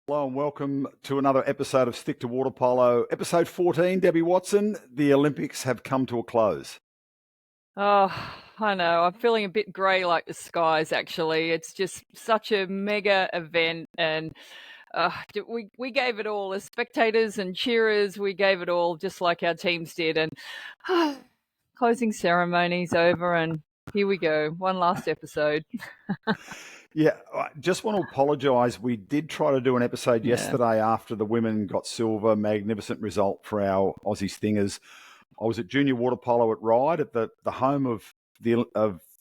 Hello and welcome to another episode of Stick to Water Polo, episode 14. Debbie Watson, the Olympics have come to a close. Oh, I know. I'm feeling a bit grey like the skies, actually. It's just such a mega event, and we gave it all as spectators and cheerers. We gave it all just like our teams did. And closing ceremony's over, and here we go. One last episode. Yeah, I just want to apologise. We did try to do an episode yesterday after the women got silver. Magnificent result for our Aussie Stingers. I was at Junior Water Polo at Ryde, at the home of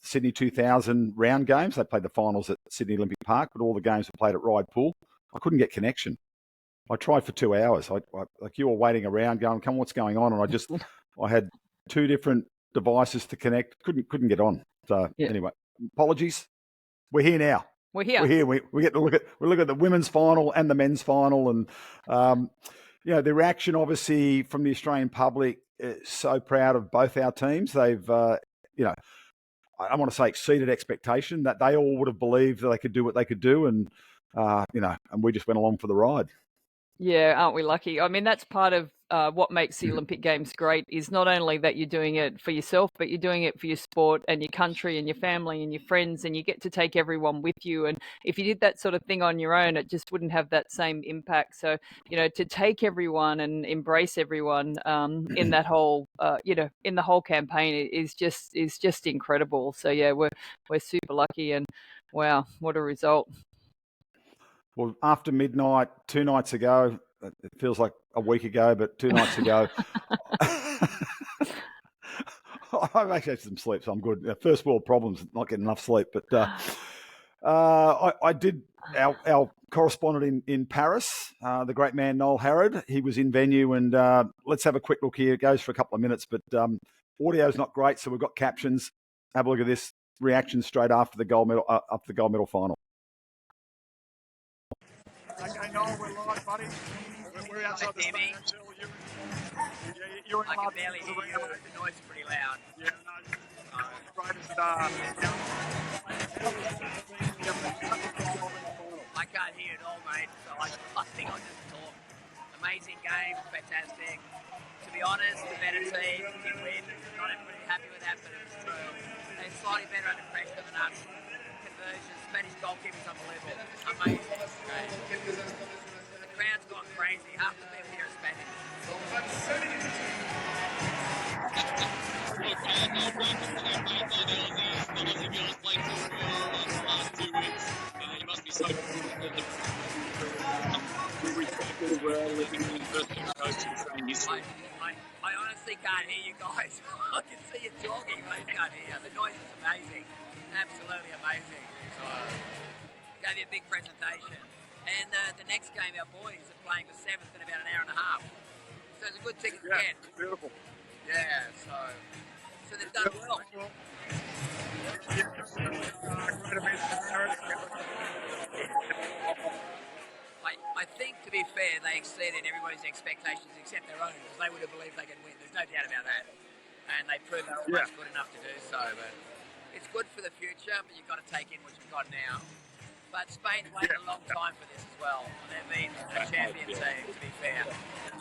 Sydney 2000 round games. They played the finals at Sydney Olympic Park, but all the games were played at Ryde Pool. I couldn't get connection. I tried for 2 hours. Like you were waiting around going, come on, what's going on? And I had two different devices to connect. Couldn't get on. So Anyway, apologies. We're here now. We're here. We're here. We get to look at the women's final and the men's final, and the reaction obviously from the Australian public. So proud of both our teams. They've I want to say exceeded expectation, that they all would have believed that they could do what they could do, and and we just went along for the ride. Yeah, aren't we lucky? I mean, that's part of what makes the Olympic Games great, is not only that you're doing it for yourself, but you're doing it for your sport and your country and your family and your friends, and you get to take everyone with you. And if you did that sort of thing on your own, it just wouldn't have that same impact. So, to take everyone and embrace everyone in that whole, in the whole campaign is just incredible. So yeah, we're super lucky, and wow, what a result. Well, after midnight, 2 nights ago, it feels like a week ago, but 2 nights ago, I've actually had some sleep, so I'm good. First world problems, not getting enough sleep. But I did, our correspondent in Paris, the great man Noel Harrod, he was in venue, and let's have a quick look here. It goes for a couple of minutes, but audio's not great, so we've got captions. Have a look at this reaction straight after the gold medal, up the gold medal final. Okay, Noel, we're live, buddy. We're outside the stadium. You're in I can barely hear you. The noise is pretty loud. Yeah, no. Greatest I can't hear it all, mate. So I think I'll just talk. Amazing game, fantastic. To be honest, the better team did win. Not everybody happy with that, but it was true. They're slightly better under pressure than us. Conversions, Spanish goalkeeping is unbelievable. Amazing. Great. The crowd's gone crazy. Half the people here are Spanish. You must be so I honestly can't hear you guys. I can see you talking, but I can't hear you. The noise is amazing. Absolutely amazing. So, gave you a big presentation. And the next game, our boys are playing the 7th in about an hour and a half. So it's a good ticket to get. Beautiful. Yeah, so they've done well. I think, to be fair, they exceeded everybody's expectations except their own, because they would have believed they could win. There's no doubt about that. And they proved they're almost good enough to do so. But it's good for the future, but you've got to take in what you've got now. But Spain's waited a long time for this as well. And they've been a champion team, to be fair. I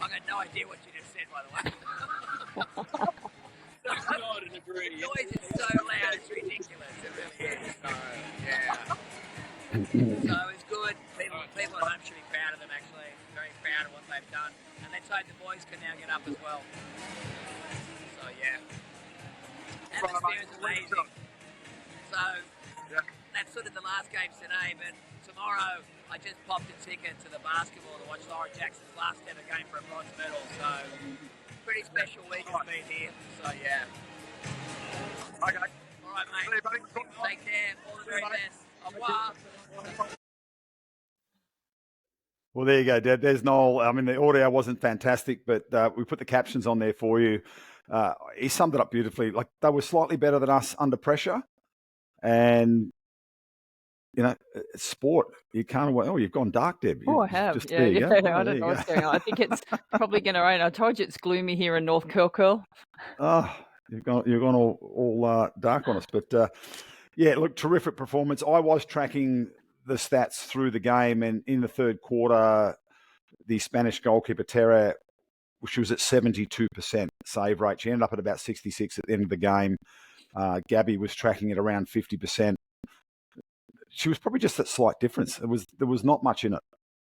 got no idea what you just said, by the way. The noise is so loud, it's ridiculous. It really is. So, yeah. So it's good. People at home should be proud of them, actually. Very proud of what they've done. And let's hope the boys can now get up as well. So, yeah. Atmosphere is amazing. So, that's sort of the last game today, but tomorrow I just popped a ticket to the basketball to watch Lauren Jackson's last ever game for a bronze medal. So, pretty special week of being here. So, yeah. Okay. All right, mate. Take care. All the very best. Au revoir. Well, there you go, Dad. There's Noel. I mean, the audio wasn't fantastic, but we put the captions on there for you. He summed it up beautifully. Like, they were slightly better than us under pressure, and it's sport. You can't, you've gone dark, Deb. Oh, I have. Just, Yeah, there you yeah. go. I Oh, there don't you know go. what's going on. I think it's probably going to rain. I told you it's gloomy here in North Curl. Oh, you've gone all dark on us. But yeah, look, terrific performance. I was tracking the stats through the game, and in the third quarter, the Spanish goalkeeper Terra, she was at 72% save rate. She ended up at about 66 at the end of the game. Gabby was tracking at around 50%. She was probably just that slight difference. There was not much in it.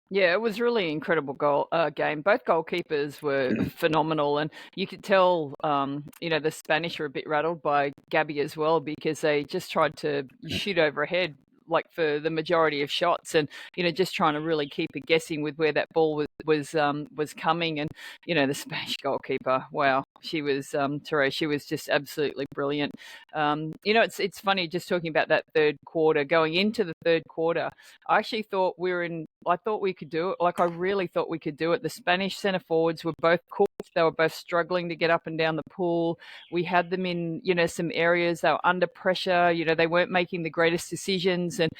Yeah, it was really incredible game. Both goalkeepers were phenomenal, and you could tell, the Spanish were a bit rattled by Gabby as well because they just tried to shoot overhead like for the majority of shots, and just trying to really keep her guessing with where that ball was coming. And the Spanish goalkeeper, wow, she was Therese, she was just absolutely brilliant. It's funny just talking about that third quarter. Going into the third quarter, I actually thought I thought we could do it. Like, I really thought we could do it. The Spanish centre forwards were both cooked. They were both struggling to get up and down the pool. We had them in, some areas. They were under pressure. They weren't making the greatest decisions. And,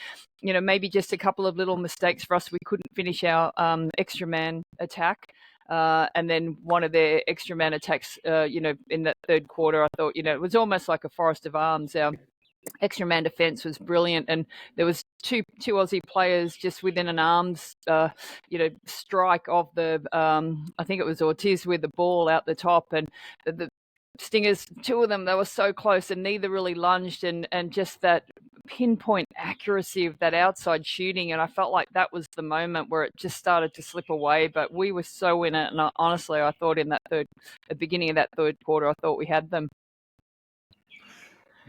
maybe just a couple of little mistakes for us. We couldn't finish our extra man attack. And then one of their extra man attacks, in that third quarter, I thought, it was almost like a forest of arms. Our extra man defence was brilliant, and there was two Aussie players just within an arm's strike of the I think it was Ortiz with the ball out the top, and the Stingers, two of them, they were so close and neither really lunged, and just that pinpoint accuracy of that outside shooting, and I felt like that was the moment where it just started to slip away, but we were so in it, and honestly I thought in the beginning of that third quarter, I thought we had them.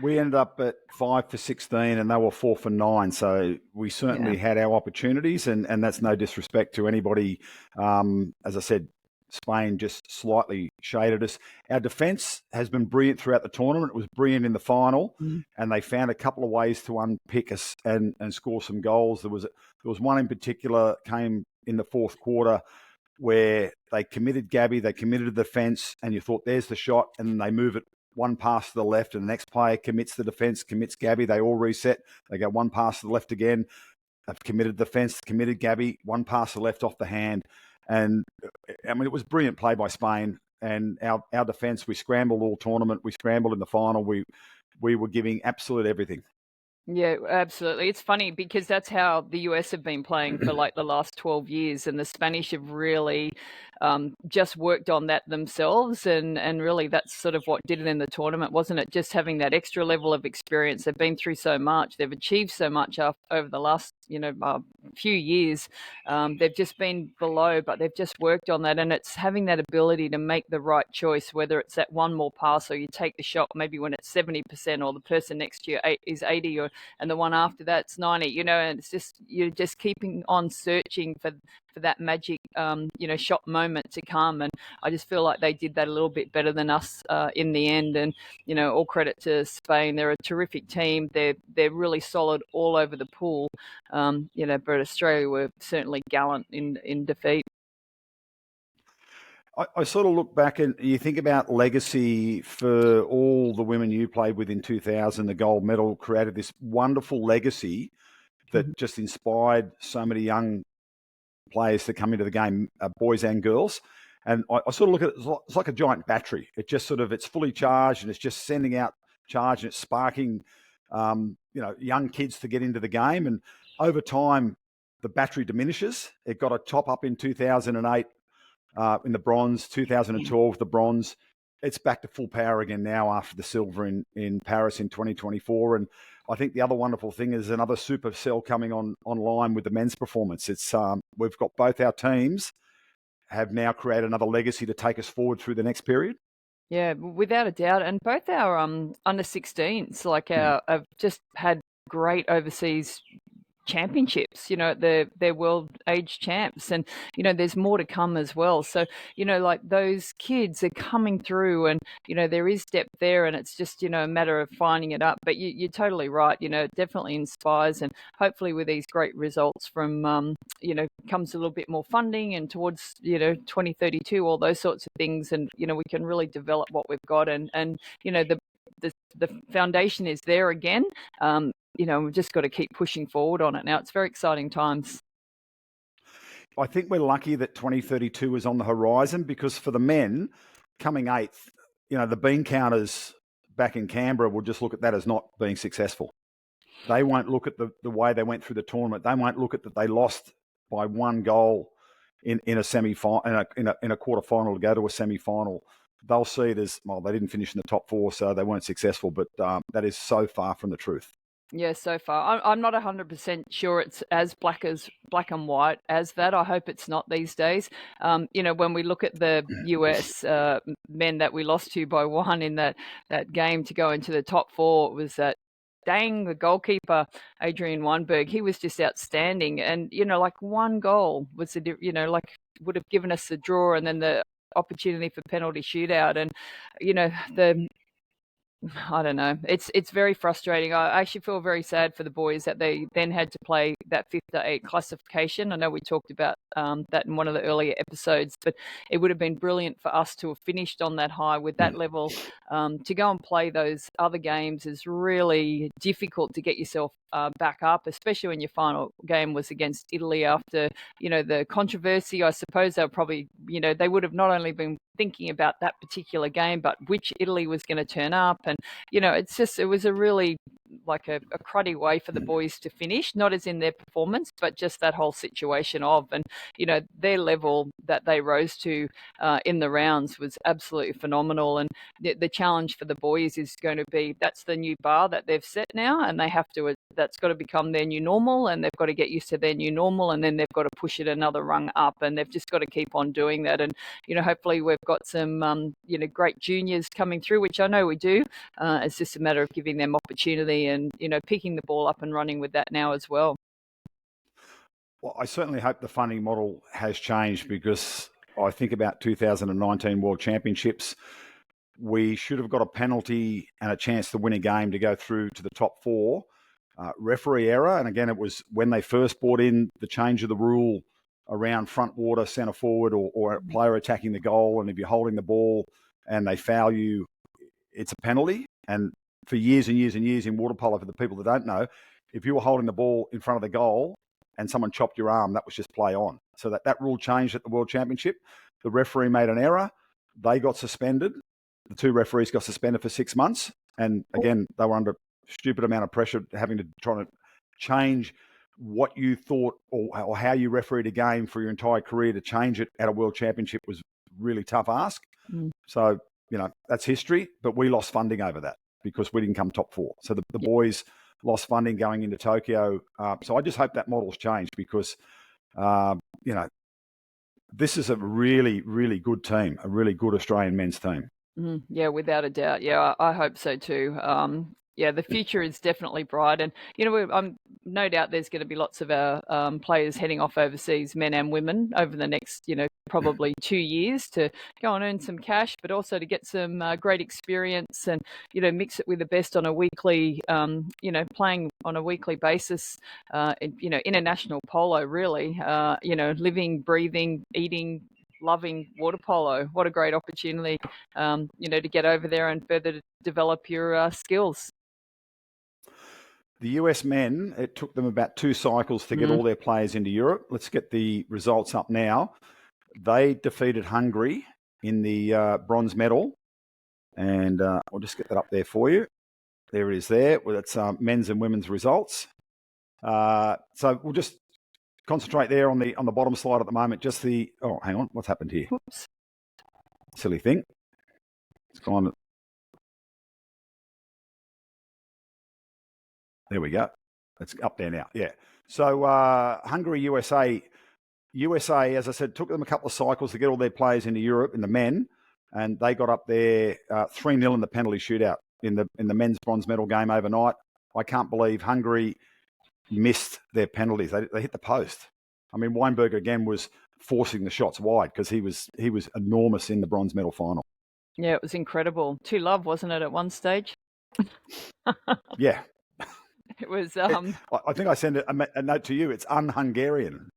We ended up at 5 for 16 and they were 4 for 9. So we certainly had our opportunities, and that's no disrespect to anybody. As I said, Spain just slightly shaded us. Our defence has been brilliant throughout the tournament. It was brilliant in the final, and they found a couple of ways to unpick us and score some goals. There was one in particular came in the fourth quarter where they committed Gabby, they committed the defence, and you thought, there's the shot, and then they move it one pass to the left, and the next player commits the defence, commits Gabby. They all reset. They go one pass to the left again. They've committed the defence, committed Gabby, one pass to the left off the hand. And, I mean, it was brilliant play by Spain. And our defence, we scrambled all tournament. We scrambled in the final. We were giving absolute everything. Yeah, absolutely. It's funny because that's how the US have been playing for like the last 12 years, and the Spanish have really just worked on that themselves, and really that's sort of what did it in the tournament, wasn't it? Just having that extra level of experience. They've been through so much. They've achieved so much over the last, few years. They've just been below, but they've just worked on that, and it's having that ability to make the right choice, whether it's that one more pass or you take the shot maybe when it's 70% or the person next to you is 80 and the one after that's 90, and it's just, you're just keeping on searching for that magic, shot moment to come. And I just feel like they did that a little bit better than us in the end. And, all credit to Spain. They're a terrific team. They're really solid all over the pool. But Australia were certainly gallant in defeat. I sort of look back and you think about legacy for all the women you played with in 2000, the gold medal created this wonderful legacy that just inspired so many young players to come into the game, boys and girls. And I sort of look at it, it's like a giant battery. It just sort of, it's fully charged and it's just sending out charge and it's sparking, young kids to get into the game. And over time, the battery diminishes. It got a top up in 2008 in the bronze, 2012, the bronze. It's back to full power again now after the silver in Paris in 2024. And I think the other wonderful thing is another supercell coming online with the men's performance. It's we've got both our teams have now created another legacy to take us forward through the next period. Yeah, without a doubt. And both our under 16s, have just had great overseas championships, their world age champs, and there's more to come as well. So like those kids are coming through, and there is depth there, and it's just a matter of finding it up. But you're totally right. It definitely inspires, and hopefully with these great results from comes a little bit more funding, and towards 2032, all those sorts of things, and we can really develop what we've got, and the foundation is there again. we've just got to keep pushing forward on it now. It's very exciting times. I think we're lucky that 2032 is on the horizon, because for the men, coming 8th, the bean counters back in Canberra will just look at that as not being successful. They won't look at the way they went through the tournament. They won't look at that they lost by 1 goal in a semi-final, in a quarter-final to go to a semi-final. They'll see it as, well, they didn't finish in the top 4, so they weren't successful. But that is so far from the truth. Yeah, so far. I'm not 100% sure it's as black and white as that. I hope it's not these days. When we look at the US men that we lost to by 1 in that game to go into the top 4, it was that the goalkeeper, Adrian Weinberg, he was just outstanding. And, 1 goal was, would have given us the draw and then the opportunity for penalty shootout. And, I don't know. It's very frustrating. I actually feel very sad for the boys that they then had to play that 5th to 8 classification. I know we talked about that in one of the earlier episodes, but it would have been brilliant for us to have finished on that high with that level. To go and play those other games is really difficult to get yourself back up, especially when your final game was against Italy after, the controversy. I suppose they'll probably, they would have not only been thinking about that particular game, but which Italy was going to turn up. And, it was a really like a cruddy way for the boys to finish, not as in their performance, but just that whole situation of, and, their level that they rose to in the rounds was absolutely phenomenal. And the challenge for the boys is going to be, that's the new bar that they've set now, and they have to, that's got to become their new normal, and they've got to get used to their new normal, and then they've got to push it another rung up, and they've just got to keep on doing that. And, hopefully we've got some, great juniors coming through, which I know we do. It's just a matter of giving them opportunity and, picking the ball up and running with that now as well. Well, I certainly hope the funding model has changed, because I think about 2019 World Championships, we should have got a penalty and a chance to win a game to go through to the top 4. Referee error, and again, it was when they first brought in the change of the rule around front water, centre forward, or a player attacking the goal, and if you're holding the ball and they foul you, it's a penalty. And for years and years and years in water polo, for the people that don't know, if you were holding the ball in front of the goal and someone chopped your arm, that was just play on. So that rule changed at the World Championship. The referee made an error. They got suspended. The 2 referees got suspended for 6 months. And again, they were under a stupid amount of pressure, having to try to change what you thought or how you refereed a game for your entire career. To change it at a World Championship was really tough ask. So, that's history, but we lost funding over that because we didn't come top 4. So the boys lost funding going into Tokyo. So I just hope that model's changed, because, this is a really, really good team, a really good Australian men's team. Yeah, without a doubt. Yeah, I hope so too. The future is definitely bright. And, I'm no doubt there's going to be lots of our players heading off overseas, men and women, over the next, probably 2 years to go and earn some cash, but also to get some great experience and, mix it with the best on a weekly, playing on a weekly basis, international polo, really, living, breathing, eating, loving water polo. What a great opportunity, to get over there and further develop your skills. The US men, it took them about 2 cycles to get all their players into Europe. Let's get the results up now. They defeated Hungary in the bronze medal, and I'll just get that up there for you. There it is there. Well, it's men's and women's results. So we'll just concentrate there on the bottom slide at the moment. Just hang on, what's happened here? Whoops. Silly thing. It's gone. There we go. It's up there now. Yeah. So Hungary, USA, as I said, took them a couple of cycles to get all their players into Europe in the men, and they got up there 3-0 in the penalty shootout in the men's bronze medal game overnight. I can't believe Hungary missed their penalties. They hit the post. I mean, Weinberg again was forcing the shots wide because he was enormous in the bronze medal final. Yeah, it was incredible. 2-love, wasn't it, at one stage? Yeah. It was. I think I sent a note to you. It's un-Hungarian.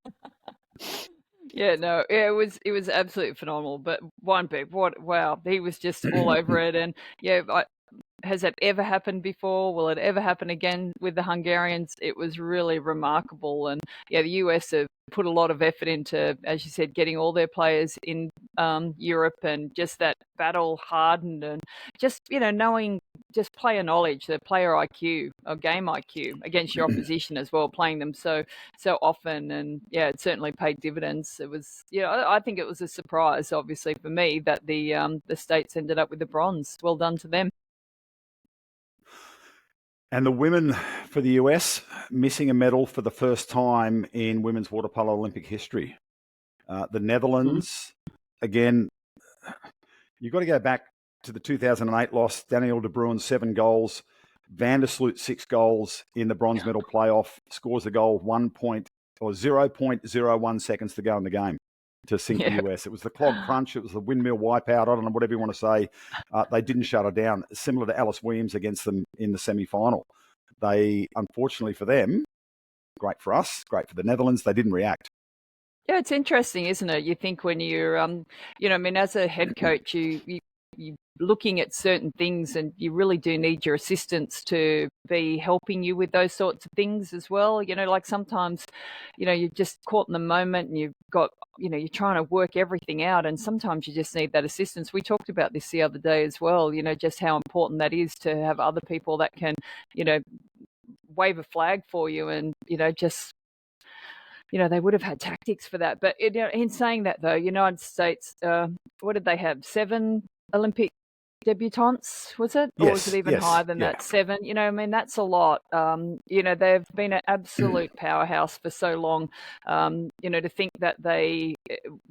Yeah, no, it was absolutely phenomenal. But Weinberg, wow, he was just all over it. And yeah, has that ever happened before? Will it ever happen again with the Hungarians? It was really remarkable. And yeah, the US have put a lot of effort into, as you said, getting all their players in Europe, and just that battle hardened, and just, knowing just player knowledge, the player IQ or game IQ against your opposition as well, playing them so often. And yeah, it certainly paid dividends. It was, I think it was a surprise, obviously, for me, that the States ended up with the bronze. Well done to them. And the women for the US missing a medal for the first time in women's water polo Olympic history. The Netherlands, again, you've got to go back to the 2008 loss. Danielle de Bruin, 7 goals. Van der Sloot, 6 goals in the bronze medal playoff. Scores a goal 0.01 seconds to go in the game to sink the US. It was the clog crunch. It was the windmill wipeout. I don't know, whatever you want to say. They didn't shut her down. Similar to Alice Williams against them in the semi-final. They, unfortunately for them, great for us, great for the Netherlands, they didn't react. Yeah, it's interesting, isn't it? You think when you're, as a head coach, you're looking at certain things, and you really do need your assistants to be helping you with those sorts of things as well. Like sometimes, you're just caught in the moment, and you've got, you're trying to work everything out, and sometimes you just need that assistance. We talked about this the other day as well, just how important that is to have other people that can, wave a flag for you, and, just, they would have had tactics for that. But in saying that, though, United States, what did they have? 7 Olympic debutantes, was it? Or was it even higher than that? 7. That's a lot. They've been an absolute powerhouse for so long. To think that they,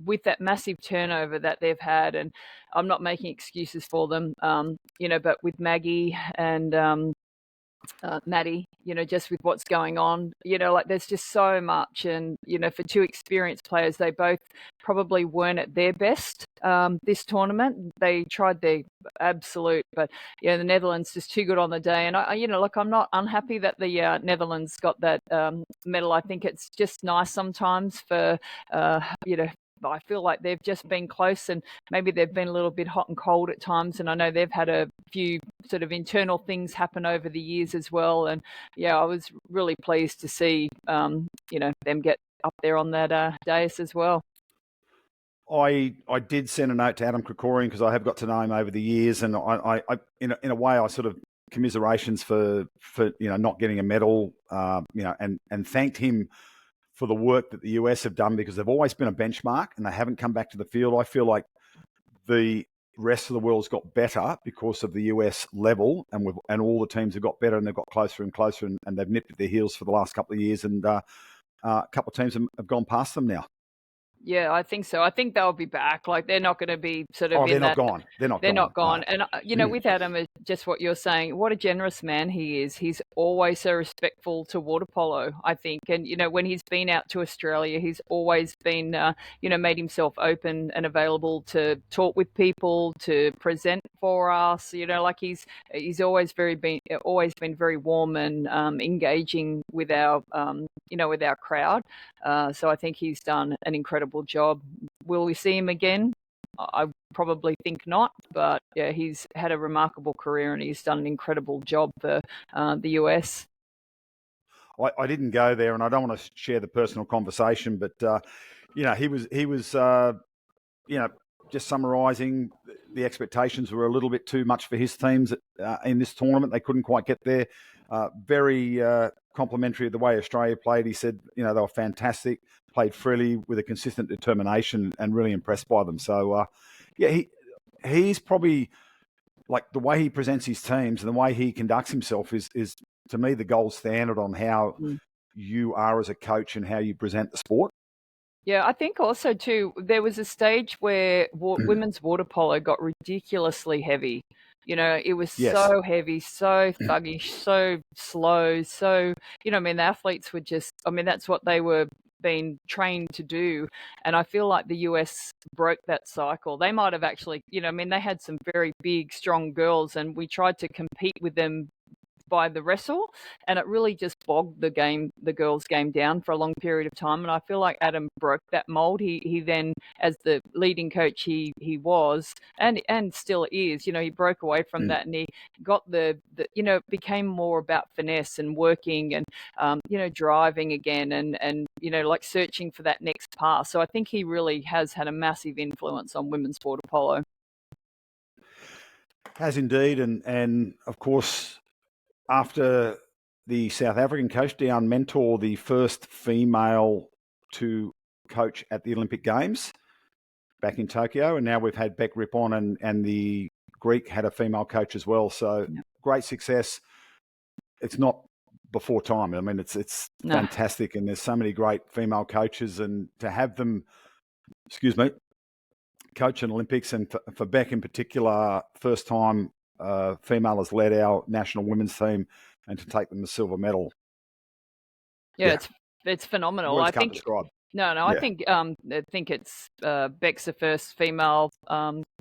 with that massive turnover that they've had, and I'm not making excuses for them, but with Maggie and Maddie, just with what's going on, there's just so much. And, for 2 experienced players, they both probably weren't at their best this tournament. They tried their absolute, but, the Netherlands just too good on the day. And, I'm not unhappy that the Netherlands got that medal. I think it's just nice sometimes for, I feel like they've just been close, and maybe they've been a little bit hot and cold at times. And I know they've had a few sort of internal things happen over the years as well. And yeah, I was really pleased to see, them get up there on that dais as well. I did send a note to Adam Krikorian, because I have got to know him over the years, and I in a way, I sort of commiserations for not getting a medal, and thanked him for the work that the US have done, because they've always been a benchmark and they haven't come back to the field. I feel like the rest of the world's got better because of the US level, and all the teams have got better, and they've got closer and closer, and they've nipped at their heels for the last couple of years, and a couple of teams have gone past them now. Yeah, I think so. I think they'll be back. Like, they're not going to be sort of. They're not gone. They're not gone. No. And with Adam, just what you're saying, what a generous man he is. He's always so respectful to water polo, I think. And when he's been out to Australia, he's always been, made himself open and available to talk with people, to present for us. Like he's always been very warm and engaging with our with our crowd. So I think he's done an incredible job. Will we see him again? I probably think not, but yeah, he's had a remarkable career, and he's done an incredible job for the US. I didn't go there, and I don't want to share the personal conversation, but he was just summarising, the expectations were a little bit too much for his teams in this tournament. They couldn't quite get there. Very complimentary of the way Australia played. He said, they were fantastic, played freely with a consistent determination, and really impressed by them. So, he's probably, like, the way he presents his teams and the way he conducts himself is to me the gold standard on how you are as a coach and how you present the sport. Yeah, I think also too, there was a stage where women's water polo got ridiculously heavy. It was so heavy, so thuggish, so slow, so, the athletes were just, that's what they were being trained to do. And I feel like the US broke that cycle. They might have actually, they had some very big, strong girls, and we tried to compete with them by the wrestle, and it really just bogged the girls' game down for a long period of time. And I feel like Adam broke that mold. He then, as the leading coach he was, and still is, he broke away from that, and he got the became more about finesse and working and driving again, and like searching for that next pass. So I think he really has had a massive influence on women's water polo. Has indeed, and of course, after the South African coach, Delaine Mentoor, the first female to coach at the Olympic Games back in Tokyo, and now we've had Bec Rippon, and the Greek had a female coach as well. So great success. It's not before time. I mean, it's fantastic, and there's so many great female coaches, and to have them, coach in Olympics, and for Bec in particular, first time female has led our national women's team, and to take them the silver medal. Yeah. It's phenomenal. Words can't describe. I think it's Bec's the first female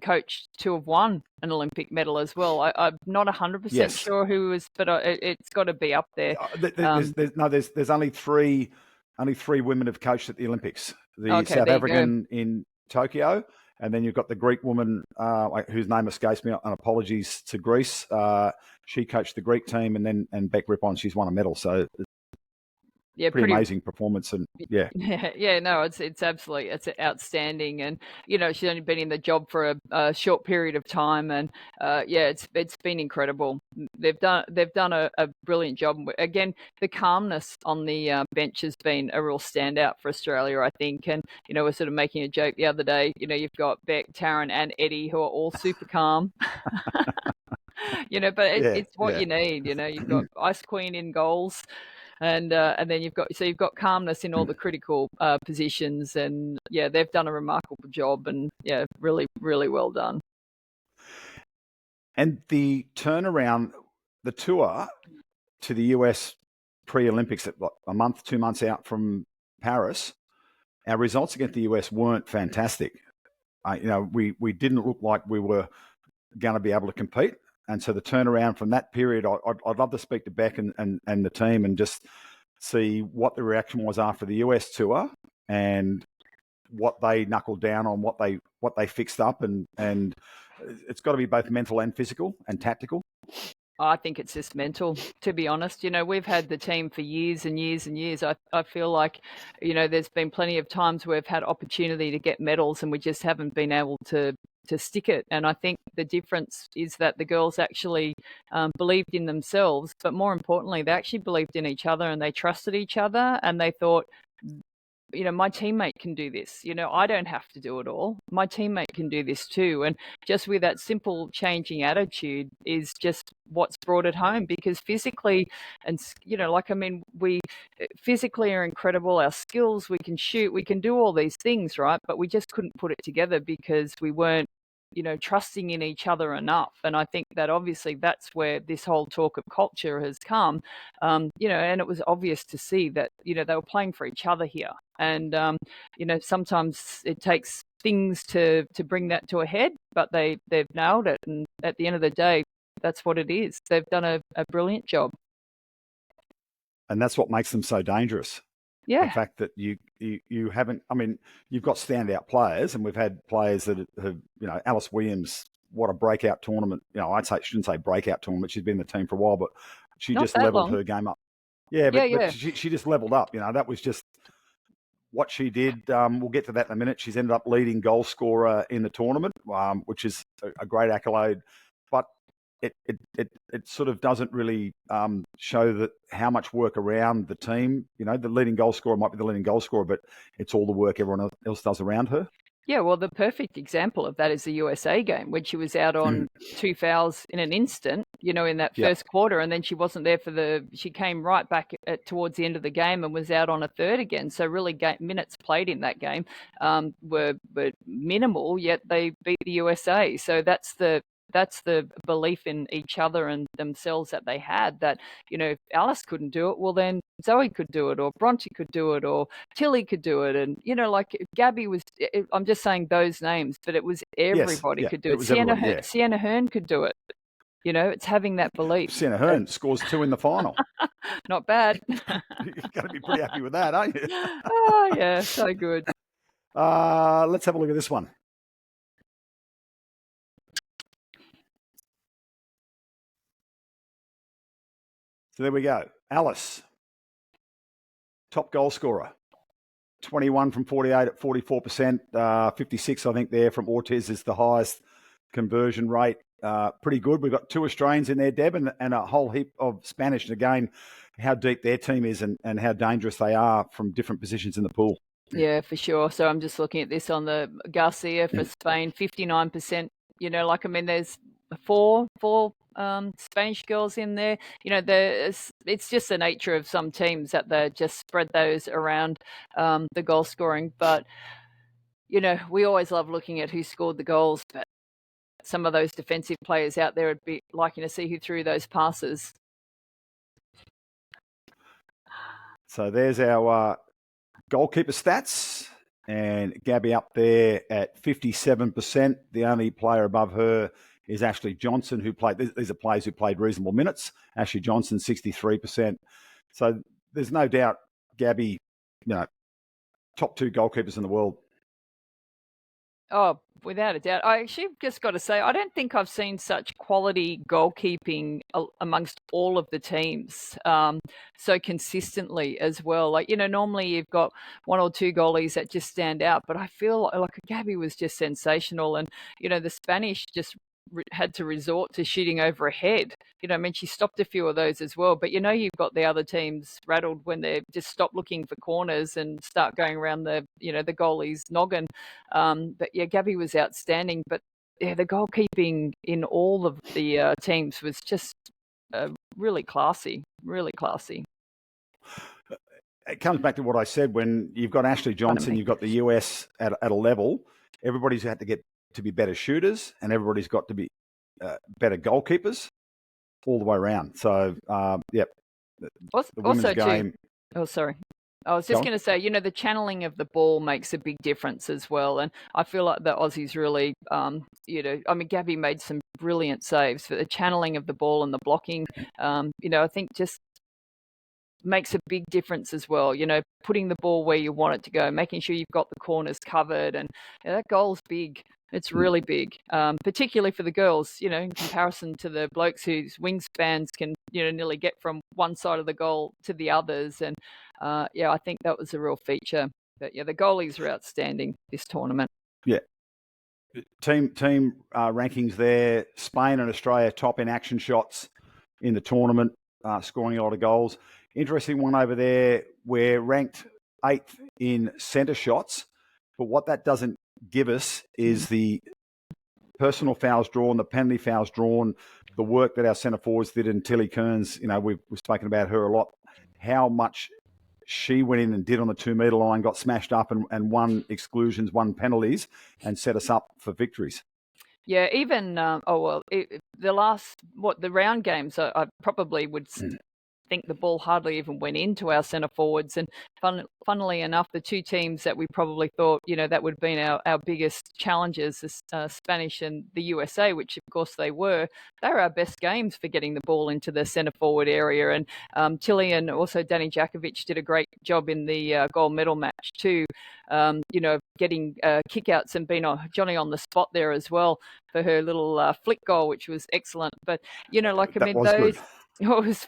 coach to have won an Olympic medal as well. I'm not 100% sure who was, but it's got to be up there. There's only three women have coached at the Olympics. The South African in Tokyo, and then you've got the Greek woman whose name escapes me, and apologies to Greece. She coached the Greek team, and Bec Rippon, she's won a medal. So pretty amazing performance, and it's absolutely, it's outstanding, and she's only been in the job for a short period of time, and it's been incredible. They've done a brilliant job. Again, the calmness on the bench has been a real standout for Australia, I think, and we're sort of making a joke the other day. You've got Bec, Taryn, and Eddie, who are all super calm. But it's what you need. You've got Ice Queen in goals. And then you've got calmness in all the critical positions, and they've done a remarkable job, and really, really well done. And the turnaround, the tour to the US pre-Olympics, at a month, 2 months out from Paris, our results against the US weren't fantastic. We didn't look like we were going to be able to compete. And so the turnaround from that period, I'd love to speak to Bec and the team and just see what the reaction was after the US tour, and what they knuckled down on, what they fixed up, and it's got to be both mental and physical and tactical. I think it's just mental, to be honest. We've had the team for years and years and years. I feel like, there's been plenty of times where we've had opportunity to get medals and we just haven't been able to stick it. And I think the difference is that the girls actually believed in themselves, but more importantly, they actually believed in each other, and they trusted each other, and they thought, my teammate can do this. I don't have to do it all. My teammate can do this too. And just with that simple changing attitude is just what's brought it home, because physically, and we physically are incredible. Our skills, we can shoot, we can do all these things, right? But we just couldn't put it together because we weren't trusting in each other enough. And I think that obviously that's where this whole talk of culture has come, and it was obvious to see that, they were playing for each other here. And, sometimes it takes things to bring that to a head, but they've nailed it. And at the end of the day, that's what it is. They've done a brilliant job. And that's what makes them so dangerous. Yeah. The fact that you haven't, you've got standout players, and we've had players that have, Alice Williams, what a breakout tournament. Shouldn't say breakout tournament. She's been in the team for a while, but she just leveled her game up. But she just leveled up. That was just what she did. We'll get to that in a minute. She's ended up leading goal scorer in the tournament, which is a great accolade. But it sort of doesn't really show that how much work around the team. The leading goal scorer might be the leading goal scorer, but it's all the work everyone else does around her. Yeah, well, the perfect example of that is the USA game, when she was out on 2 fouls in an instant, in that first quarter, and then she wasn't there she came right back towards the end of the game and was out on a third again. So really minutes played in that game were minimal, yet they beat the USA. So that's the belief in each other and themselves that they had, that, if Alice couldn't do it, well, then Zoe could do it, or Bronte could do it, or Tilly could do it. And, like Gabby was, I'm just saying those names, but it was everybody could do it. Sienna Hearn could do it. It's having that belief. Sienna Hearn scores 2 in the final. Not bad. You're going to be pretty happy with that, aren't you? Oh, yeah, so good. Let's have a look at this one. So there we go. Alice, top goal scorer. 21 from 48 at 44%. 56, I think, there from Ortiz is the highest conversion rate. Pretty good. We've got 2 Australians in there, Deb, and a whole heap of Spanish. And again, how deep their team is and how dangerous they are from different positions in the pool. Yeah, for sure. So I'm just looking at this on the Garcia for Spain, 59%. There's four Spanish girls in there. It's just the nature of some teams that they just spread those around the goal scoring. But, we always love looking at who scored the goals. But some of those defensive players out there would be liking to see who threw those passes. So there's our goalkeeper stats, and Gabby up there at 57%. The only player above her is Ashley Johnson, who played. These are players who played reasonable minutes. Ashley Johnson, 63%. So there's no doubt Gabby, top 2 goalkeepers in the world. Oh, without a doubt. I actually just got to say, I don't think I've seen such quality goalkeeping amongst all of the teams so consistently as well. Normally you've got 1 or 2 goalies that just stand out, but I feel like Gabby was just sensational. And, the Spanish just had to resort to shooting over a head. She stopped a few of those as well. But, you've got the other teams rattled when they just stop looking for corners and start going around the goalie's noggin. But, yeah, Gabby was outstanding. But, yeah, the goalkeeping in all of the teams was just really classy, really classy. It comes back to what I said. When you've got Ashley Johnson, you've got the US at a level, everybody's had to get to be better shooters, and everybody's got to be better goalkeepers all the way around. So, yep. The women's game. Oh, sorry. I was just going to say, the channeling of the ball makes a big difference as well. And I feel like the Aussies really, Gabby made some brilliant saves, but the channeling of the ball and the blocking, I think just makes a big difference as well. Putting the ball where you want it to go, making sure you've got the corners covered, and that goal's big. It's really big, particularly for the girls, in comparison to the blokes whose wingspans can, nearly get from one side of the goal to the others. And, I think that was a real feature. But, yeah, the goalies are outstanding this tournament. Yeah. Team rankings there. Spain and Australia top in action shots in the tournament, scoring a lot of goals. Interesting one over there. We're ranked 8th in centre shots, but what that doesn't give us is the personal fouls drawn, the penalty fouls drawn, the work that our centre forwards did. And Tilly Kearns, we've spoken about her a lot, how much she went in and did on the 2-metre line, got smashed up and won exclusions, won penalties, and set us up for victories. Yeah, even, the round games, I probably would think the ball hardly even went into our centre forwards. And funnily enough, the 2 teams that we probably thought, that would have been our biggest challenges, the Spanish and the USA, which of course they were our best games for getting the ball into the centre forward area. And Tilly and also Danny Jakovic did a great job in the gold medal match too, getting kickouts and being Johnny on the spot there as well for her little flick goal, which was excellent. But, it was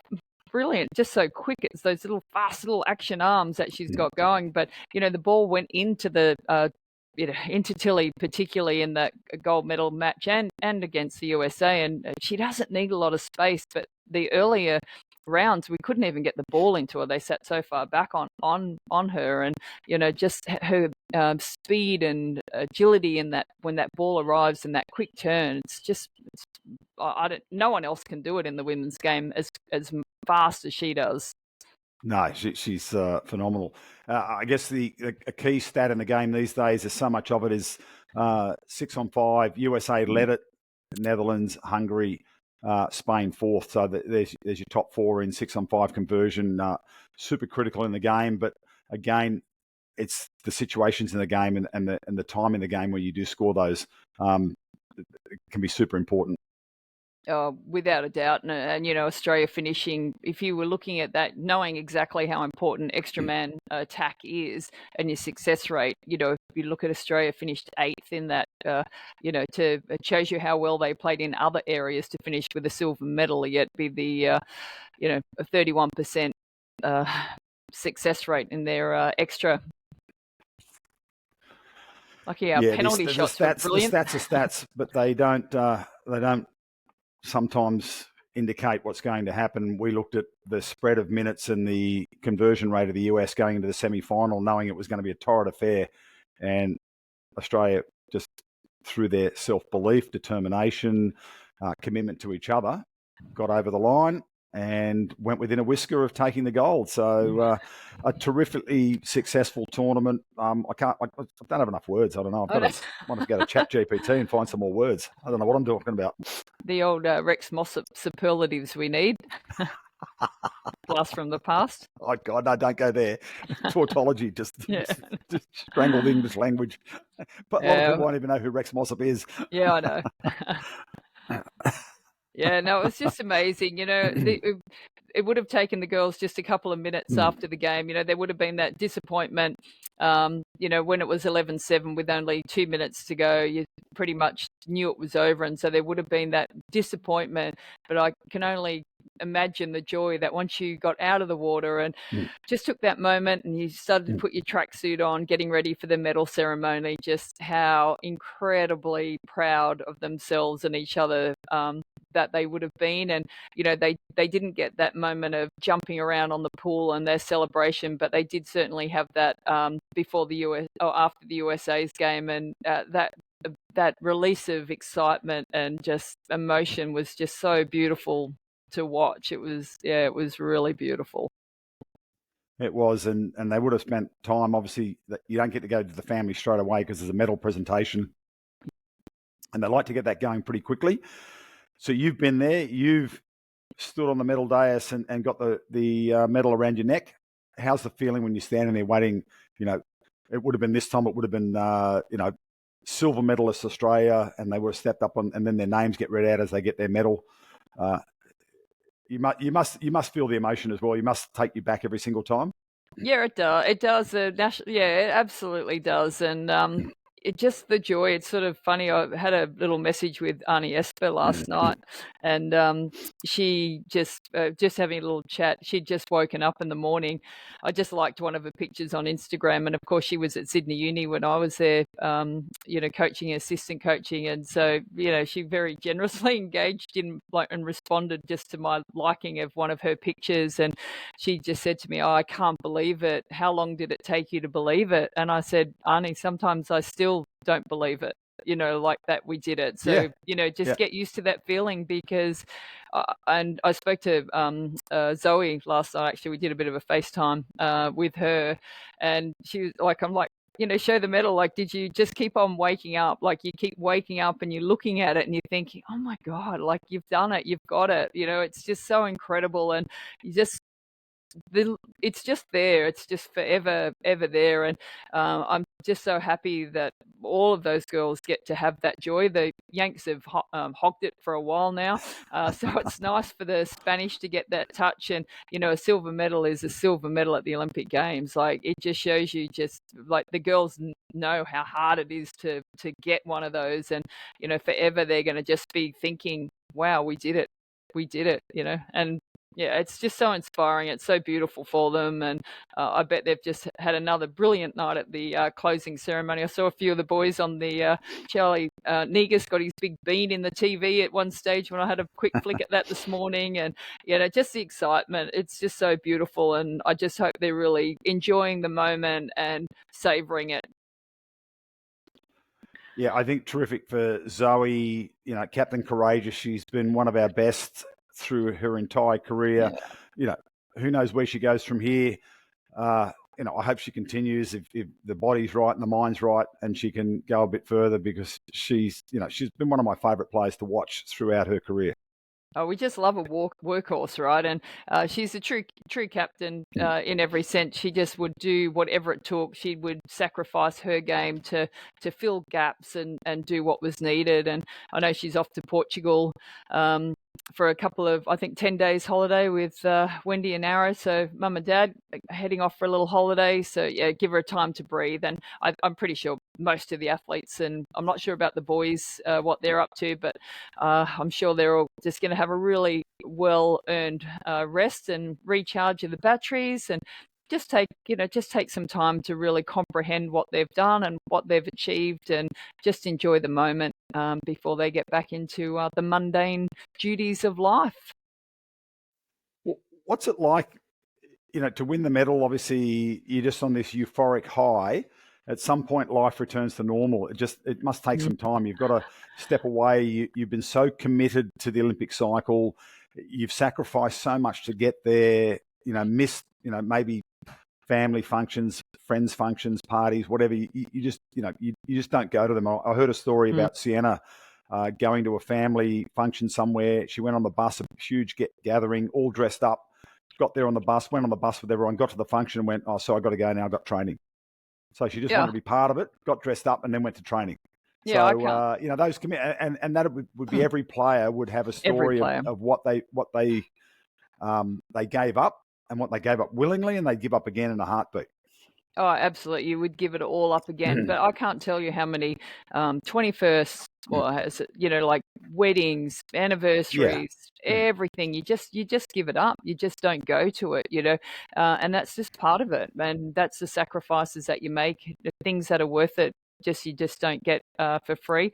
brilliant, just so quick. It's those little fast little action arms that she's got going. But the ball went into the into Tilly, particularly in that gold medal match and against the USA. And she doesn't need a lot of space, but the earlier rounds we couldn't even get the ball into her. They sat so far back on her, and just her speed and agility in that when that ball arrives in that quick turn. No one else can do it in the women's game as fast as she does. No, she's phenomenal. I guess a key stat in the game these days is so much of it is 6-on-5. USA led it, Netherlands, Hungary, Spain 4th. So there's your top 4 in 6-on-5 conversion. Super critical in the game, but again, it's the situations in the game and the time in the game where you do score those. It can be super important. Without a doubt, and Australia finishing. If you were looking at that, knowing exactly how important extra man attack is and your success rate, if you look at Australia finished 8th in that, it shows you how well they played in other areas to finish with a silver medal, yet be the a 31% success rate in their extra. Lucky our penalty shots were brilliant. The stats are stats, but they don't sometimes indicate what's going to happen. We looked at the spread of minutes and the conversion rate of the US going into the semi-final, knowing it was going to be a torrid affair, and Australia, just through their self-belief, determination, commitment to each other, got over the line and went within a whisker of taking the gold. So a terrifically successful tournament. I don't have enough words. I don't know. Might have to go to Chat GPT and find some more words. I don't know what I'm talking about. The old Rex Mossop superlatives we need. Blast from the past. Oh, God, no, don't go there. Tautology just strangled English language. But a lot of people won't even know who Rex Mossop is. Yeah, I know. Yeah, no, it was just amazing. It would have taken the girls just a couple of minutes after the game. There would have been that disappointment, when it was 11-7 with only 2 minutes to go. You pretty much knew it was over, and so there would have been that disappointment. But I can only imagine the joy that once you got out of the water and just took that moment and you started to put your tracksuit on, getting ready for the medal ceremony, just how incredibly proud of themselves and each other that they would have been. And they didn't get that moment of jumping around on the pool and their celebration, but they did certainly have that before the US or after the USA's game, and that release of excitement and just emotion was just so beautiful to watch. It was really beautiful. It was, and they would have spent time. Obviously, that you don't get to go to the family straight away because there's a medal presentation, and they like to get that going pretty quickly. So you've been there, you've stood on the medal dais and got the medal around your neck. How's the feeling when you're standing there waiting? It would have been this time. It would have been silver medalist Australia, and they would have stepped up and then their names get read out as they get their medal. You must feel the emotion as well. You must take you back every single time. Yeah, it does. It does. It absolutely does. And it just the joy. It's sort of funny. I had a little message with Arnie Esper last night, and she just having a little chat. She'd just woken up in the morning. I just liked one of her pictures on Instagram, and of course she was at Sydney Uni when I was there, coaching, assistant coaching, and so she very generously engaged in and responded just to my liking of one of her pictures, and she just said to me, "Oh, I can't believe it. How long did it take you to believe it?" And I said, "Arnie, sometimes I still don't believe it, like that we did it." So, get used to that feeling because, and I spoke to Zoe last night, actually. We did a bit of a FaceTime with her, and she was like, I'm like, show the medal. Like, did you just keep on waking up? Like, you keep waking up and you're looking at it and you're thinking, oh my God, like you've done it, you've got it. It's just so incredible. And you just, it's just there. It's just forever, ever there. And I'm just so happy that all of those girls get to have that joy. The Yanks have hogged it for a while now. So it's nice for the Spanish to get that touch. And, a silver medal is a silver medal at the Olympic Games. Like, it just shows you just like the girls know how hard it is to get one of those. And, forever they're going to just be thinking, wow, we did it. We did it, and yeah, it's just so inspiring. It's so beautiful for them. And I bet they've just had another brilliant night at the closing ceremony. I saw a few of the boys on the Charlie Negus got his big bean in the TV at one stage when I had a quick flick at that this morning. And, just the excitement. It's just so beautiful. And I just hope they're really enjoying the moment and savouring it. Yeah, I think terrific for Zoe, Captain Courageous. She's been one of our best through her entire career. Who knows where she goes from here. I hope she continues if the body's right and the mind's right, and she can go a bit further, because she's been one of my favourite players to watch throughout her career. Oh, we just love a workhorse, right? And she's a true captain in every sense. She just would do whatever it took. She would sacrifice her game to fill gaps and do what was needed. And I know she's off to Portugal for a couple of, I think, 10 days holiday with Wendy and Arrow. So mum and dad heading off for a little holiday. So yeah, give her time to breathe. And I'm pretty sure most of the athletes, and I'm not sure about the boys, what they're up to, but I'm sure they're all just going to have a really well-earned rest and recharge of the batteries, and just take some time to really comprehend what they've done and what they've achieved, and just enjoy the moment before they get back into the mundane duties of life. What's it like, to win the medal? Obviously, you're just on this euphoric high. At some point, life returns to normal. It must take some time. You've got to step away. You've been so committed to the Olympic cycle. You've sacrificed so much to get there. Missed, maybe family functions, friends functions, parties, whatever. You just don't go to them. I heard a story about Sienna going to a family function somewhere. She went on the bus, a huge gathering, all dressed up, got there on the bus, went on the bus with everyone, got to the function and went, oh, so I got to go now, I've got training. So she just wanted to be part of it, got dressed up and then went to training. Yeah, so, those and that would be every player would have a story of what they gave up, and what they gave up willingly, and they give up again in a heartbeat. Oh, absolutely. You would give it all up again. But I can't tell you how many 21st, or like weddings, anniversaries, everything. You just give it up. You just don't go to it, and that's just part of it. And that's the sacrifices that you make, the things that are worth it. You just don't get for free.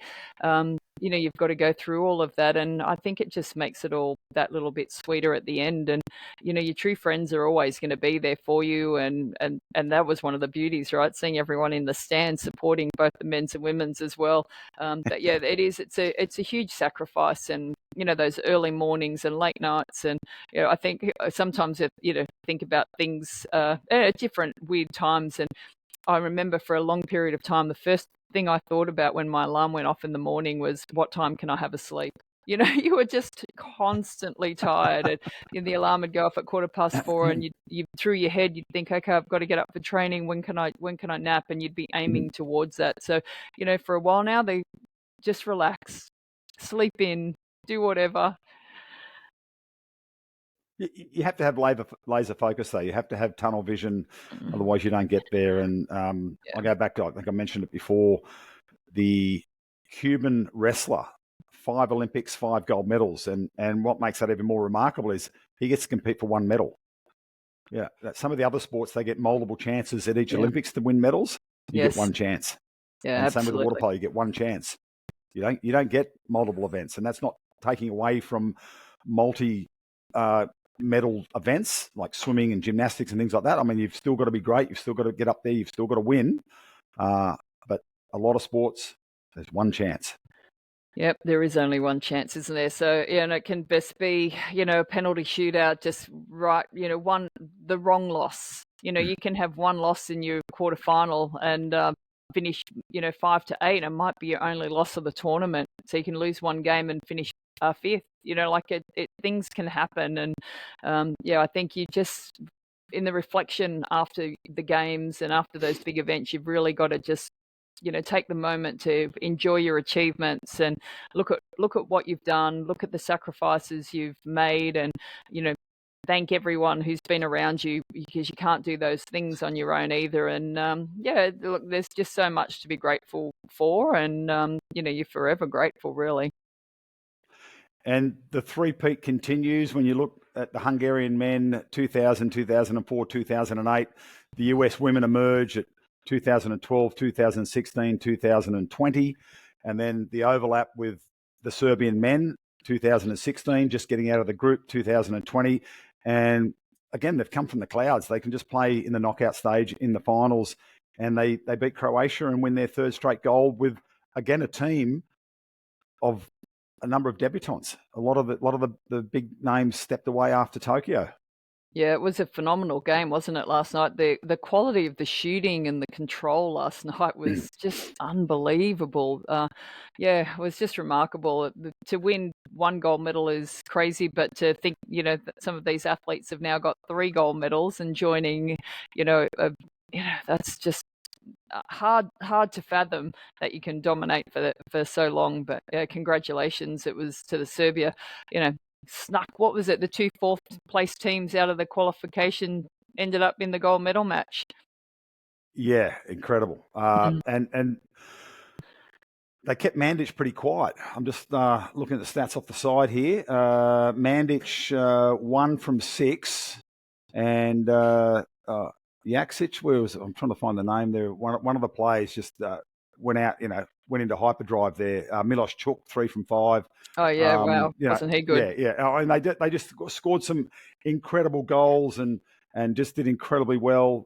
You've got to go through all of that, and I think it just makes it all that little bit sweeter at the end. And your true friends are always going to be there for you, and that was one of the beauties, right? Seeing everyone in the stand supporting both the men's and women's as well. But yeah, it's a huge sacrifice, and those early mornings and late nights, and I think sometimes think about things at different weird times. And I remember for a long period of time, the first thing I thought about when my alarm went off in the morning was, what time can I have a sleep? You were just constantly tired, and the alarm would go off at 4:15, and you through your head you'd think, okay, I've got to get up for training. When can I nap? And you'd be aiming towards that. So, for a while now, they just relax, sleep in, do whatever. You have to have laser focus, though. You have to have tunnel vision, otherwise you don't get there. And I go back to, I think I mentioned it before, the Cuban wrestler, 5 Olympics, 5 gold medals. And what makes that even more remarkable is he gets to compete for 1 medal. Yeah, some of the other sports, they get multiple chances at each Olympics to win medals. You get 1 chance. Yeah, and absolutely. same with the water polo, you get 1 chance. You don't get multiple events, and that's not taking away from multi medal events like swimming and gymnastics and things like that. I mean, you've still got to be great. You've still got to get up there. You've still got to win. But a lot of sports, there's 1 chance. Yep, there is only 1 chance, isn't there? So, and it can best be, a penalty shootout, just right, the wrong loss. You can have 1 loss in your quarterfinal and finish, 5 to 8. It might be your only loss of the tournament. So you can lose 1 game and finish 5th. Things can happen. And I think you just, in the reflection after the games and after those big events, you've really got to just take the moment to enjoy your achievements and look at what you've done, look at the sacrifices you've made, and thank everyone who's been around you, because you can't do those things on your own either. And look, there's just so much to be grateful for, and you're forever grateful, really. And the three-peat continues. When you look at the Hungarian men, 2000, 2004, 2008, the US women emerge at 2012, 2016, 2020, and then the overlap with the Serbian men, 2016, just getting out of the group, 2020. And again, they've come from the clouds. They can just play in the knockout stage, in the finals, and they beat Croatia and win their 3rd straight gold with, again, a team of a number of debutants. A lot of the big names stepped away after Tokyo. Yeah, it was a phenomenal game, wasn't it, last night? The quality of the shooting and the control last night was just unbelievable. It was just remarkable. To win 1 gold medal is crazy, but to think, that some of these athletes have now got 3 gold medals and joining, that's just hard to fathom that you can dominate for so long. But congratulations, it was to the Serbia. snuck, what was it, the 2 fourth place teams out of the qualification ended up in the gold medal match. Yeah, incredible. And they kept Mandich pretty quiet. I'm just looking at the stats off the side here. Mandich 1 from 6, and Jaksic, I'm trying to find the name there. One of the players just went out, went into hyperdrive there. Milos Chuk 3 from 5. Oh yeah, wow! Wasn't he good? Yeah. And they just scored some incredible goals and just did incredibly well.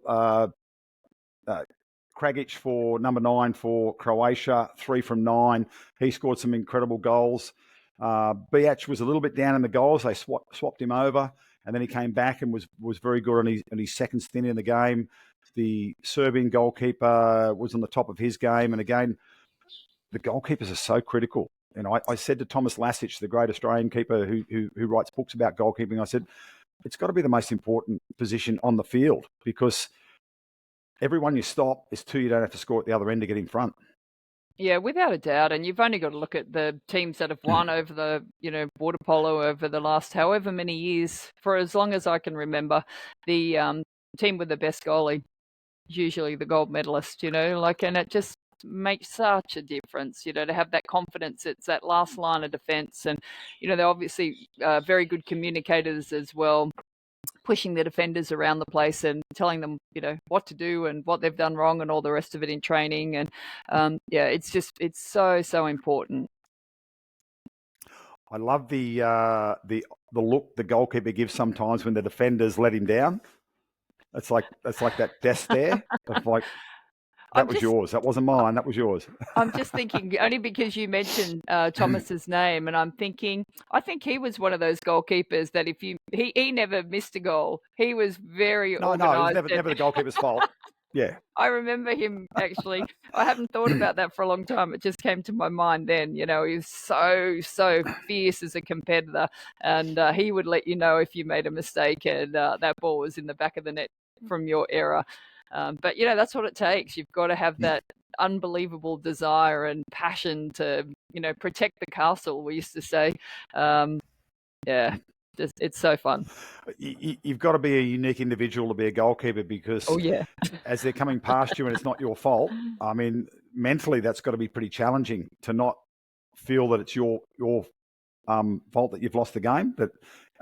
Kragic for number 9 for Croatia, 3 from 9. He scored some incredible goals. Biac was a little bit down in the goals. They swapped him over, and then he came back and was very good on his second stint in the game. The Serbian goalkeeper was on the top of his game, and again, the goalkeepers are so critical. And I said to Thomas Lasic, the great Australian keeper who writes books about goalkeeping, I said, it's got to be the most important position on the field, because every one you stop is 2 you don't have to score at the other end to get in front. Yeah, without a doubt. And you've only got to look at the teams that have won over the, water polo over the last however many years, for as long as I can remember. The team with the best goalie, usually the gold medalist, and it just makes such a difference, to have that confidence. It's that last line of defense. And, they're obviously very good communicators as well, pushing the defenders around the place and telling them, what to do and what they've done wrong and all the rest of it in training. And it's so important. I love the look the goalkeeper gives sometimes when the defenders let him down. It's like that death stare of like, that was yours. That wasn't mine. That was yours. I'm just thinking, only because you mentioned Thomas's name, and I'm thinking, I think he was one of those goalkeepers that he never missed a goal. He was very organised. No, it was never the goalkeeper's fault. Yeah. I remember him, actually. I haven't thought about that for a long time. It just came to my mind then. He was so fierce as a competitor, and he would let you know if you made a mistake and that ball was in the back of the net from your error. But, that's what it takes. You've got to have that unbelievable desire and passion to, protect the castle, we used to say. It's so fun. You've got to be a unique individual to be a goalkeeper, because as they're coming past you and it's not your fault, I mean, mentally that's got to be pretty challenging to not feel that it's your fault that you've lost the game. But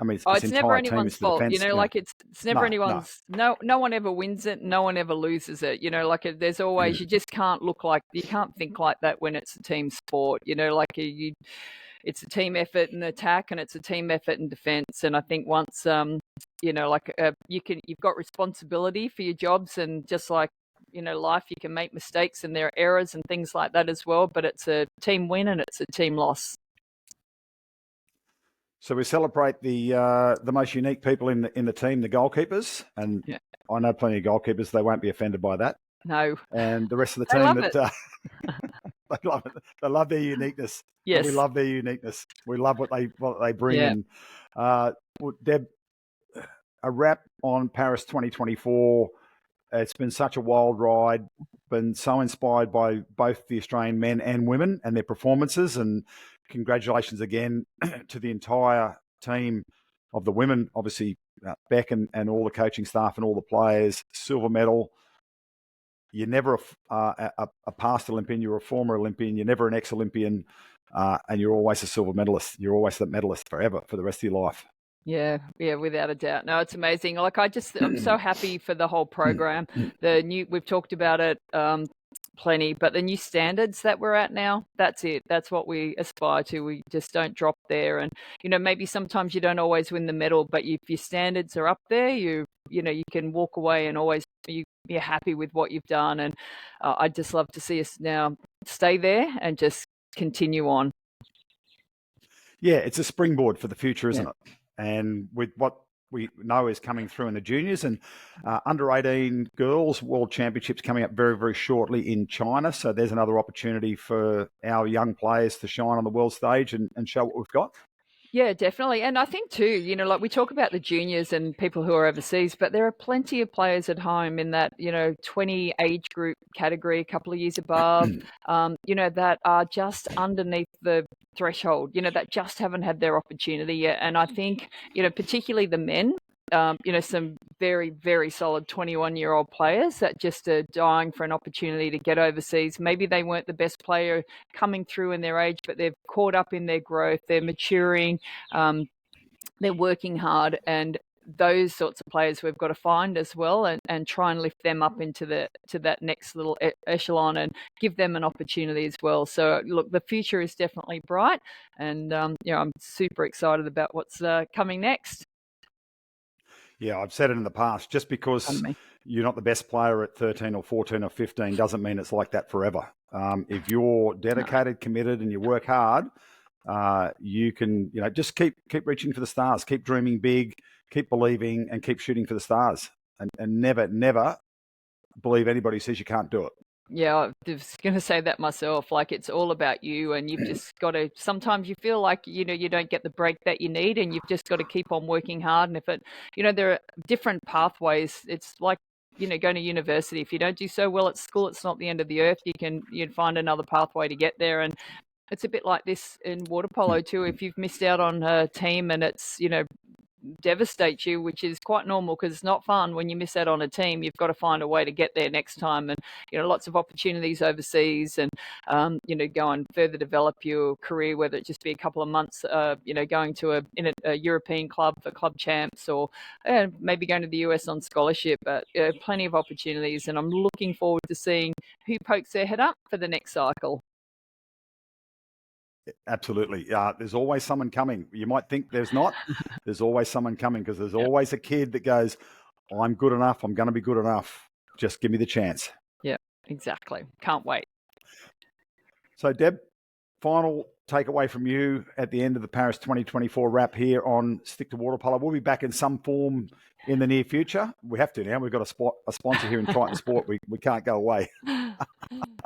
I mean, it's never anyone's fault. It's never anyone's. No one ever wins it. No one ever loses it. There's always, you just can't you can't think like that when it's a team sport. It's a team effort in attack and it's a team effort in defense. And I think once, you've got responsibility for your jobs, and just like, life, you can make mistakes and there are errors and things like that as well, but it's a team win and it's a team loss. So we celebrate the most unique people in the team, the goalkeepers, and I know plenty of goalkeepers. They won't be offended by that. No. And the rest of the team they love it. They love their uniqueness. Yes, we love their uniqueness. We love what they bring. Yeah. And Deb, a wrap on Paris 2024. It's been such a wild ride. Been so inspired by both the Australian men and women and their performances, and congratulations again to the entire team of the women, obviously Bec and all the coaching staff and all the players. Silver medal. You're never a past Olympian, you're a former Olympian, you're never an ex-Olympian, and you're always a silver medalist. You're always that medalist forever, for the rest of your life. Yeah, without a doubt. No, it's amazing. I'm so happy for the whole program. We've talked about it plenty, but the new standards that we're at now, that's it. That's what we aspire to. We just don't drop there. And, maybe sometimes you don't always win the medal, but if your standards are up there, you can walk away and always you're happy with what you've done. And I'd just love to see us now stay there and just continue on. Yeah, it's a springboard for the future, isn't it? And with what we know is coming through in the juniors, and under 18 girls world championships coming up very, very shortly in China. So there's another opportunity for our young players to shine on the world stage and show what we've got. Yeah, definitely. And I think too, like we talk about the juniors and people who are overseas, but there are plenty of players at home in that, 20 age group category, a couple of years above, that are just underneath the threshold, that just haven't had their opportunity yet. And I think, particularly the men, some very, very solid 21-year-old players that just are dying for an opportunity to get overseas. Maybe they weren't the best player coming through in their age, but they've caught up in their growth, they're maturing, they're working hard, and those sorts of players we've got to find as well, and try and lift them up into that next little echelon and give them an opportunity as well. So look, the future is definitely bright, and I'm super excited about what's coming next. Yeah, I've said it in the past. Just because you're not the best player at 13 or 14 or 15 doesn't mean it's like that forever. If you're dedicated, committed, and you work hard, you can, just keep reaching for the stars, keep dreaming big, keep believing, and keep shooting for the stars, and never believe anybody who says you can't do it. Yeah, I was going to say that myself. Like, it's all about you, and you've just got to, sometimes you feel like, you don't get the break that you need, and you've just got to keep on working hard. And if it, there are different pathways. It's like, going to university. If you don't do so well at school, it's not the end of the earth. You'd find another pathway to get there. And it's a bit like this in water polo too. If you've missed out on a team and it's, devastates you, which is quite normal because it's not fun when you miss out on a team. You've got to find a way to get there next time, and lots of opportunities overseas, and go and further develop your career, whether it just be a couple of months going to a European club for club champs, or maybe going to the US on scholarship. But plenty of opportunities, and I'm looking forward to seeing who pokes their head up for the next cycle. Absolutely. There's always someone coming. You might think there's not. There's always someone coming, because there's always a kid that goes, I'm good enough. I'm going to be good enough. Just give me the chance. Yeah, exactly. Can't wait. So, Deb, final takeaway from you at the end of the Paris 2024 wrap here on Stick to Water Polo. We'll be back in some form in the near future. We have to now. We've got a sponsor here in Triton Sport. We can't go away.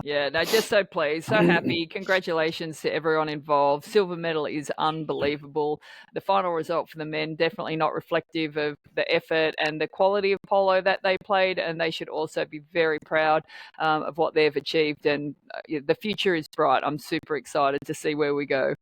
Yeah, no, just so pleased, so happy. Congratulations to everyone involved. Silver medal is unbelievable. The final result for the men, definitely not reflective of the effort and the quality of polo that they played, and they should also be very proud of what they've achieved. And the future is bright. I'm super excited to see where we go.